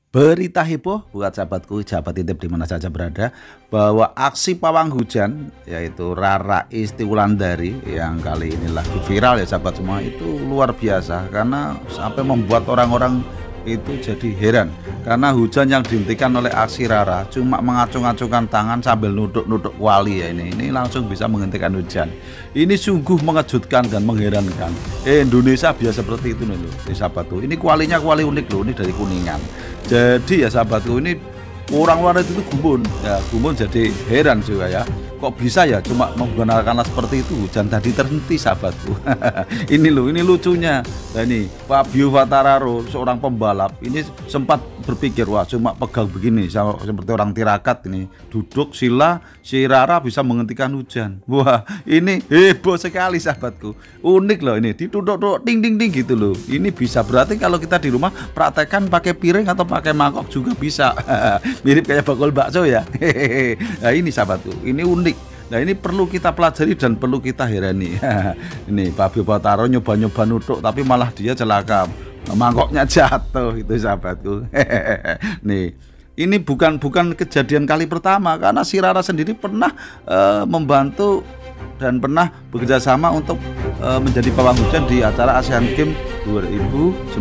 Berita heboh buat sahabatku, sahabat titip di mana saja berada, bahwa aksi pawang hujan yaitu Rara Isti Wulandari yang kali ini lagi viral ya sahabat semua, itu luar biasa karena sampai membuat orang-orang itu jadi heran karena hujan yang dihentikan oleh aksi Rara cuma mengacung-acungkan tangan sambil nuduk-nuduk kuali ya, ini langsung bisa menghentikan hujan. Ini sungguh mengejutkan dan mengherankan. Indonesia biasa seperti itu loh sahabatku. Ini kualinya kuali unik loh, ini dari Kuningan. Jadi ya sahabatku, ini orang luar itu gumun ya, gumun jadi heran juga ya, kok bisa ya cuma menggunakan seperti itu hujan tadi terhenti sahabatku. Ini loh, ini lucunya. Nah ini Fabio Quartararo, seorang pembalap, ini sempat berpikir wah cuma pegang begini seperti orang tirakat, ini duduk sila si Rara bisa menghentikan hujan. Wah ini heboh sekali sahabatku, unik loh, ini ditutup ding ding ding gitu loh. Ini bisa, berarti kalau kita di rumah praktekkan pakai piring atau pakai mangkok juga bisa. Mirip kayak bakul bakso ya. Nah ini sahabatku, ini unik. Nah ini perlu kita pelajari dan perlu kita herani. Ini Fabio Quartararo nyoba-nyoba nuduk tapi malah dia celaka, mangkoknya jatuh itu sahabatku. Nih ini bukan kejadian kali pertama, karena si Rara sendiri pernah membantu dan pernah bekerja sama untuk menjadi pawang hujan di acara Asian Games 2019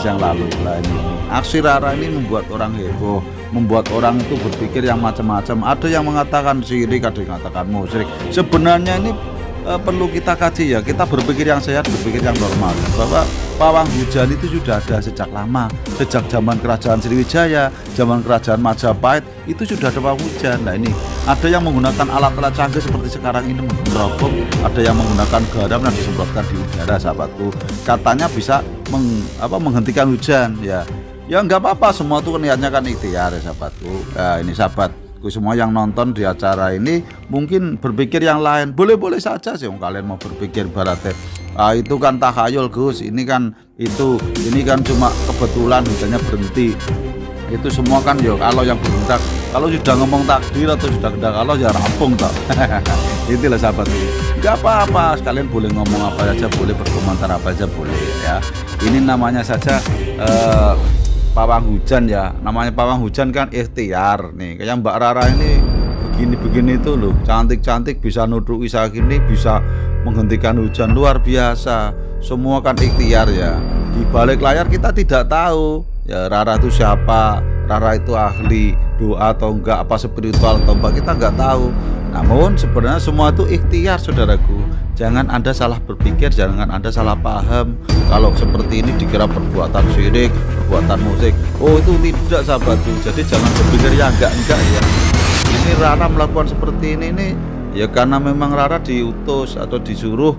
yang lalu. Nah, ini aksi Rara ini membuat orang heboh, membuat orang itu berpikir yang macam-macam. Ada yang mengatakan syirik, ada yang mengatakan musyrik. Sebenarnya ini perlu kita kaji ya, kita berpikir yang sehat, berpikir yang normal, bahwa pawang hujan itu sudah ada sejak lama, sejak zaman kerajaan Sriwijaya, zaman kerajaan Majapahit itu sudah ada pawang hujan. Nah ini ada yang menggunakan alat-alat canggih seperti sekarang ini, menerobong, ada yang menggunakan garam yang disemprotkan di udara sahabatku, katanya bisa menghentikan hujan ya. Ya nggak apa-apa, semua itu niatnya kan ikhtiar ya sahabatku. Nah ini sahabatku semua yang nonton di acara ini mungkin berpikir yang lain, boleh-boleh saja sih kalian mau berpikir baratnya itu kan takhayul Gus, ini kan ini kan cuma kebetulan hujannya berhenti. Itu semua kan ya kalau yang berhendak, kalau sudah ngomong takdir atau sudah kehendak Allah ya rampung toh. Itulah sahabatku, nggak apa-apa, sekalian boleh ngomong apa saja, boleh berkomentar apa saja boleh ya. Ini namanya saja pawang hujan ya, namanya pawang hujan kan ikhtiar. Nih kayak Mbak Rara ini begini-begini itu loh, cantik-cantik bisa nuduk bisa gini, bisa menghentikan hujan, luar biasa. Semua kan ikhtiar ya. Di balik layar kita tidak tahu ya Rara itu siapa, Rara itu ahli doa atau enggak, apa spiritual atau enggak, kita enggak tahu. Namun sebenarnya semua itu ikhtiar saudaraku. Jangan Anda salah berpikir, jangan Anda salah paham kalau seperti ini dikira perbuatan syirik, perbuatan musik. Oh itu tidak sahabatku. Jadi jangan berpikir ya enggak ya. Ini Rara melakukan seperti ini ya karena memang Rara diutus atau disuruh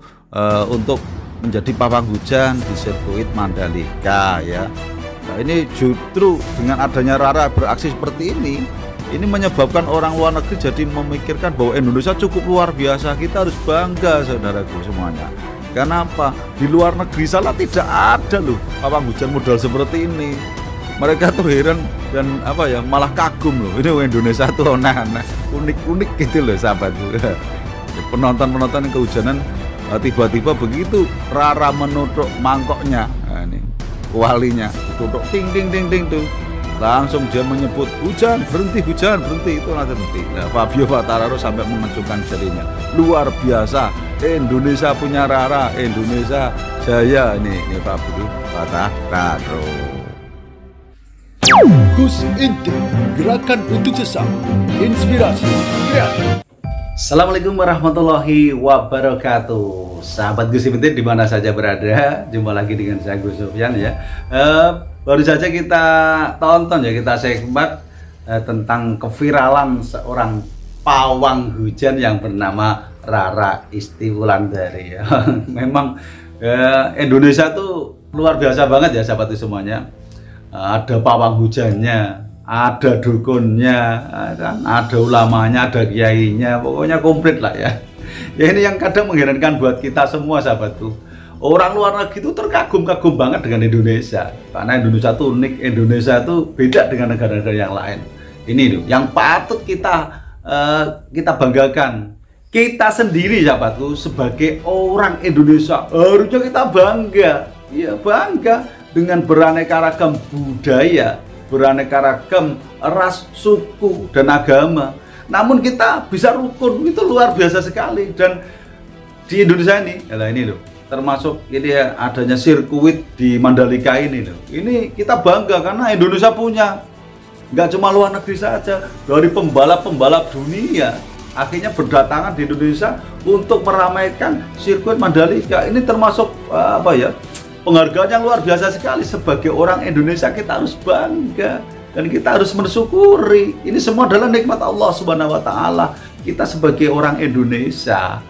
untuk menjadi pawang hujan di sirkuit Mandalika ya. Nah ini justru dengan adanya Rara beraksi seperti ini menyebabkan orang luar negeri jadi memikirkan bahwa Indonesia cukup luar biasa. Kita harus bangga saudaraku semuanya. Karena apa? Di luar negeri sana tidak ada loh pawang hujan modal seperti ini. Mereka tuh heran dan malah kagum loh. Ini Indonesia tuh aneh-aneh, unik-unik gitu loh sahabatku. Penonton-penonton yang kehujanan tiba-tiba begitu Rara menuduk mangkoknya, nah, ini kualinya ditutup ting ting ting ting tuh. Langsung dia menyebut hujan berhenti, itu langsung berhenti. Nah, Fabio Quartararo sampai mengacungkan jarinya. Luar biasa, Indonesia punya Rara, Indonesia jaya. Ini Fabio Quartararo. Gus Inti, gerakan untuk sesama, inspirasi kreatif. Assalamualaikum warahmatullahi wabarakatuh. Sahabat Gus Inti di mana saja berada, jumpa lagi dengan saya Gus Sofyan ya. Baru saja kita tonton ya, kita simak tentang keviralan seorang pawang hujan yang bernama Rara Isti Wulandari ya. Memang Indonesia tuh luar biasa banget ya sahabat semuanya. Ada pawang hujannya, ada dukunnya, ada ulamanya, ada kiainya, pokoknya komplit lah ya. Ya ini yang kadang mengherankan buat kita semua sahabatku. Orang luar negeri itu terkagum-kagum banget dengan Indonesia, karena Indonesia itu unik, Indonesia itu beda dengan negara-negara yang lain. Ini loh yang patut kita banggakan. Kita sendiri sahabatku sebagai orang Indonesia harusnya kita bangga, ya bangga dengan beraneka ragam budaya, beraneka ragam ras, suku, dan agama. Namun kita bisa rukun, itu luar biasa sekali. Dan di Indonesia ini, ya ini loh, termasuk ini ya, adanya sirkuit di Mandalika ini loh. Ini kita bangga karena Indonesia punya. Nggak cuma luar negeri saja, dari pembalap-pembalap dunia akhirnya berdatangan di Indonesia untuk meramaikan sirkuit Mandalika. Ini termasuk apa ya, penghargaan yang luar biasa sekali. Sebagai orang Indonesia kita harus bangga dan kita harus mensyukuri. Ini semua adalah nikmat Allah Subhanahu wa taala. Kita sebagai orang Indonesia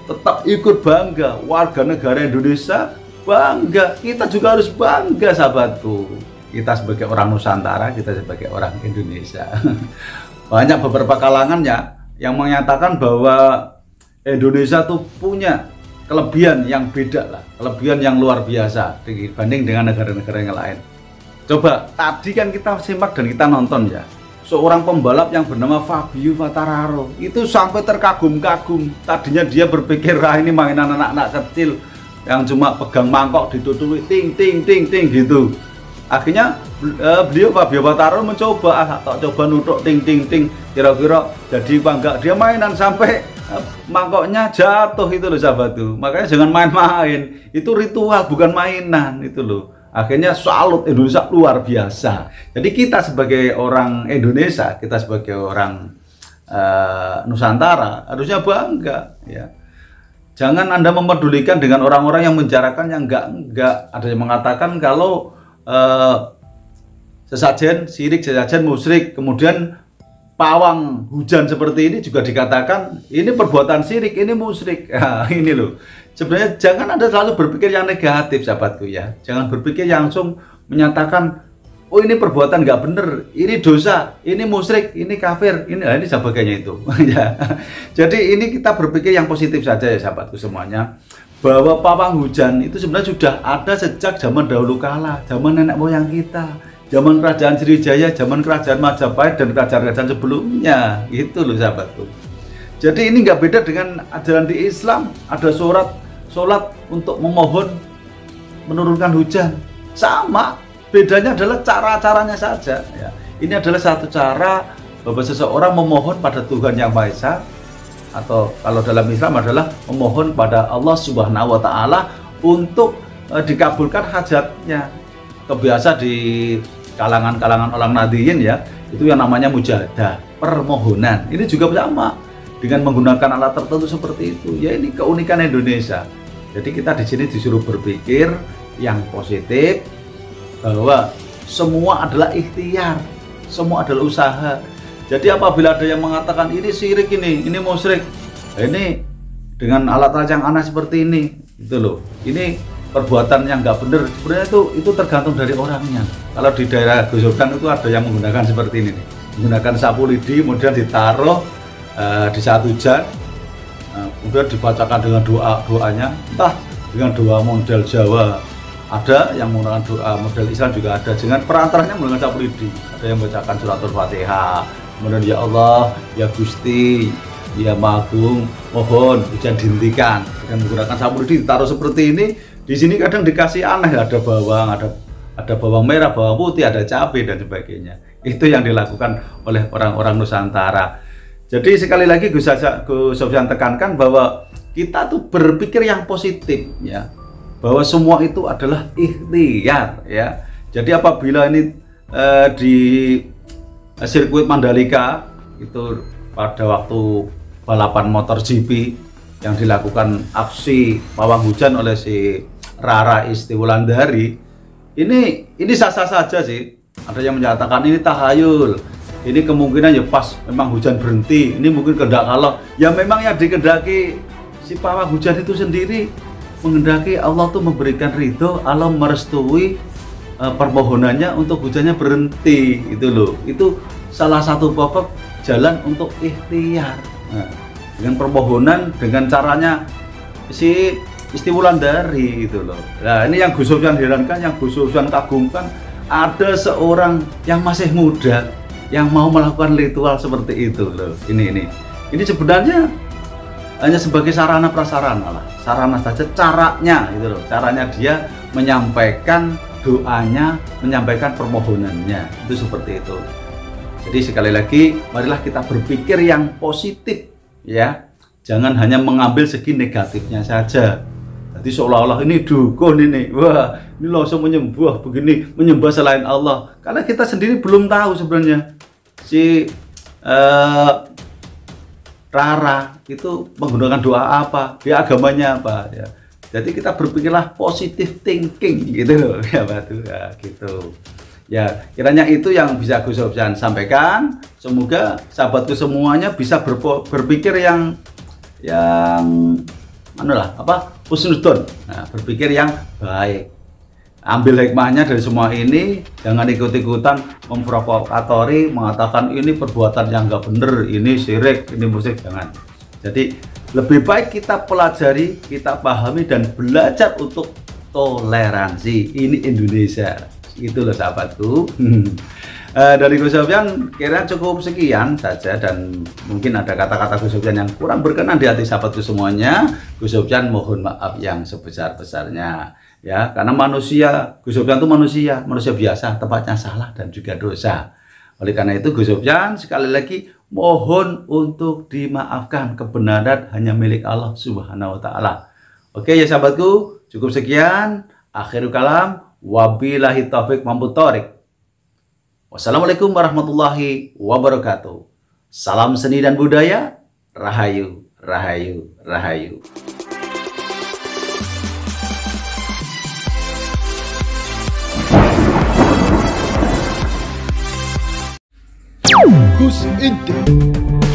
tetap ikut bangga, warga negara Indonesia bangga. Kita juga harus bangga, sahabatku. Kita sebagai orang Nusantara, kita sebagai orang Indonesia. Banyak beberapa kalangannya yang menyatakan bahwa Indonesia tuh punya kelebihan yang beda lah, kelebihan yang luar biasa dibanding dengan negara-negara yang lain. Coba tadi kan kita simak dan kita nonton ya, seorang pembalap yang bernama Fabio Quartararo itu sampai terkagum-kagum. Tadinya dia berpikir, ini mainan anak-anak kecil yang cuma pegang mangkok ditutupi ting ting ting ting gitu. Akhirnya beliau Fabio Quartararo mencoba, tak coba nutuk ting ting ting, kira-kira jadi bangga. Dia mainan sampai mangkoknya jatuh itu loh, sahabat tuh. Makanya jangan main-main, itu ritual bukan mainan itu loh. Akhirnya salut, Indonesia luar biasa. Jadi kita sebagai orang Indonesia, kita sebagai orang Nusantara harusnya bangga ya. Jangan Anda mempedulikan dengan orang-orang yang menjarakan yang enggak. Ada yang mengatakan kalau sesajen syirik, sesajen musyrik, kemudian pawang hujan seperti ini juga dikatakan ini perbuatan syirik, ini musyrik. Nah, ini loh. Sebenarnya jangan Anda selalu berpikir yang negatif, sahabatku ya. Jangan berpikir langsung menyatakan, oh ini perbuatan nggak bener, ini dosa, ini musyrik, ini kafir, ini sebagainya itu. Jadi ini kita berpikir yang positif saja ya, sahabatku semuanya. Bahwa pawang hujan itu sebenarnya sudah ada sejak zaman dahulu kala, zaman nenek moyang kita, zaman kerajaan Sriwijaya, zaman kerajaan Majapahit dan kerajaan-kerajaan sebelumnya. Itu loh, sahabatku. Jadi ini nggak beda dengan ajaran di Islam. Ada sholat untuk memohon menurunkan hujan. Sama, bedanya adalah cara-caranya saja. Ya. Ini adalah satu cara bahwa seseorang memohon pada Tuhan Yang Maha Esa, atau kalau dalam Islam adalah memohon pada Allah Subhanahu wa taala untuk dikabulkan hajatnya. Kebiasa di kalangan-kalangan orang nadiyin ya, itu yang namanya mujahadah, permohonan. Ini juga sama dengan menggunakan alat tertentu seperti itu. Ya ini keunikan Indonesia. Jadi kita di sini disuruh berpikir yang positif, bahwa semua adalah ikhtiar, semua adalah usaha. Jadi apabila ada yang mengatakan ini syirik, ini musyrik, ini dengan alat rancang aneh seperti ini, itu loh, ini perbuatan yang nggak benar. Sebenarnya itu tergantung dari orangnya. Kalau di daerah Gosokan itu ada yang menggunakan seperti ini nih, menggunakan sapu lidi, kemudian ditaruh di saat hujan, kemudian dibacakan dengan doanya, entah dengan doa model Jawa, ada yang menggunakan doa model Islam juga ada, dengan perantaranya menggunakan sapu lidi. Ada yang membacakan suratul Fatihah, kemudian ya Allah, ya Gusti, ya Maha Agung, mohon hujan dihentikan, dengan menggunakan sapu lidi ditaruh seperti ini. Di sini kadang dikasih aneh, ada bawang, ada bawang merah, bawang putih, ada cabai dan sebagainya. Itu yang dilakukan oleh orang-orang Nusantara. Jadi sekali lagi Gus Sofyan tekankan bahwa kita tuh berpikir yang positif ya, bahwa semua itu adalah ikhtiar ya. Jadi apabila ini di sirkuit Mandalika itu pada waktu balapan motor GP yang dilakukan aksi pawang hujan oleh si Rara Istiwulandari, ini sah-sah saja sih. Ada yang menyatakan ini tahayul, ini kemungkinan ya pas memang hujan berhenti, ini mungkin kehendak Allah. Ya memang yang dikehendaki si pawang hujan itu sendiri, menghendaki Allah tuh memberikan ridho, Allah merestui permohonannya untuk hujannya berhenti, itu loh. Itu salah satu pokok jalan untuk ikhtiar. Nah, dengan permohonan, dengan caranya si Istiwulandari itu loh. Nah ini yang Gus Sofyan herankan, yang Gus Sofyan kagumkan, ada seorang yang masih muda yang mau melakukan ritual seperti itu loh. Ini sebenarnya hanya sebagai sarana prasarana lah, sarana saja, caranya itu loh, caranya dia menyampaikan doanya, menyampaikan permohonannya. Itu seperti itu. Jadi sekali lagi, marilah kita berpikir yang positif ya. Jangan hanya mengambil segi negatifnya saja. Jadi seolah-olah ini dukun ini, wah ini langsung menyembah begini, menyembah selain Allah. Karena kita sendiri belum tahu sebenarnya si Rara itu menggunakan doa apa, dia agamanya apa ya. Jadi kita berpikirlah positive thinking gitu loh ya Batu ya, gitu. Ya, kiranya itu yang bisa Gus Sofyan sampaikan. Semoga sahabatku semuanya bisa berpikir yang manalah apa husnudon. Nah, berpikir yang baik. Ambil hikmahnya dari semua ini, jangan ikut-ikutan memprovokatori, mengatakan ini perbuatan yang nggak bener, ini syirik, ini musyrik, jangan. Jadi lebih baik kita pelajari, kita pahami dan belajar untuk toleransi. Ini Indonesia. Itu loh sahabatku. Dari Gus Sofyan kira cukup sekian saja, dan mungkin ada kata-kata Gus Sofyan yang kurang berkenan di hati sahabatku semuanya. Gus Sofyan mohon maaf yang sebesar-besarnya ya, karena manusia, Gus Sofyan itu manusia biasa, tempatnya salah dan juga dosa. Oleh karena itu Gus Sofyan sekali lagi mohon untuk dimaafkan, kebenaran hanya milik Allah Subhanahu wa taala. Oke ya sahabatku, cukup sekian. Akhirul kalam, wabillahi taufik wal hidayah. Wassalamualaikum warahmatullahi wabarakatuh. Salam seni dan budaya. Rahayu, rahayu, rahayu. Gus Intip.